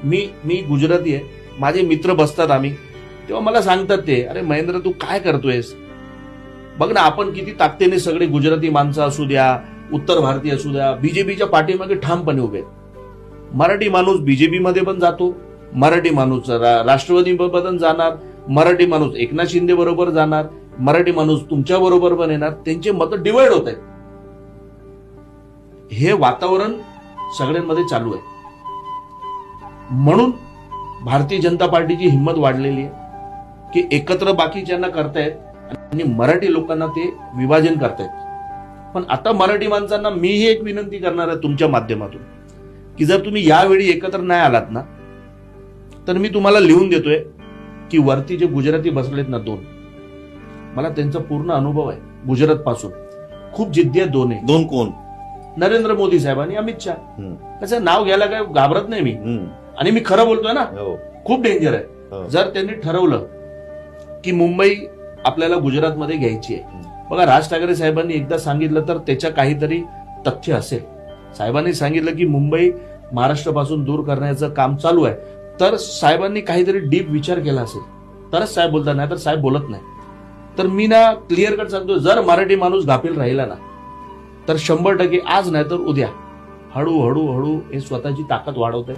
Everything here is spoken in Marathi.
मी गुजराती आहे, माझे मित्र बसतात आम्ही, तेव्हा मला सांगतात ते, अरे महेंद्र तू काय करतोयस, बघ ना आपण किती ताकदीने सगळे गुजराती माणसं असू द्या, उत्तर भारतीय असू द्या, बीजेपीच्या पाठीमागे ठामपणे उभे आहेत. मराठी माणूस बीजेपी मध्ये पण जातो, मराठी माणूस राष्ट्रवादी पण जाणार, मराठी माणूस एकनाथ शिंदे बरोबर जाणार, मराठी माणूस तुमच्या बरोबर पण येणार, त्यांचे मतं डिवाइड होत आहेत. हे वातावरण सगळ्यांमध्ये चालू आहे. म्हणून भारतीय जनता पार्टीची हिंमत वाढलेली आहे की एकत्र बाकीच्यांना करतायत आणि मराठी लोकांना ते विभाजन करतायत. पण आता मराठी माणसांना मीही एक विनंती करणार आहे तुमच्या माध्यमातून की जर तुम्ही यावेळी एकत्र नाही आलात ना, तर मी तुम्हाला लिहून देतोय की वरती जे गुजराती बसलेत ना 2, मला त्यांचा पूर्ण अनुभव आहे गुजरात पासून. खूप जिद्दी आहेत दोन. 2 कोण? नरेंद्र मोदी साहेब आणि अमित शहा. त्याचं नाव घ्यायला काय घाबरत नाही मी, आणि मी खरं बोलतोय ना. खूप डेंजर आहे जर त्यांनी ठरवलं की मुंबई आपल्याला गुजरातमध्ये घ्यायची आहे. बघा राज ठाकरे साहेबांनी एकदा सांगितलं तर त्याच्या काहीतरी तथ्य असेल. साहेबांनी सांगितलं की मुंबई महाराष्ट्रापासून दूर करण्याचं काम चालू आहे, तर साहेबांनी काहीतरी डीप विचार केला असेल तरच साहेब बोलतात, नाही तर साहेब बोलत नाही. तर मी ना क्लिअर कट सांगतो, जर मराठी माणूस गाफील राहिला ना तर 100% आज नाही तर उद्या हळूहळू हे स्वतःची ताकद वाढवत आहे.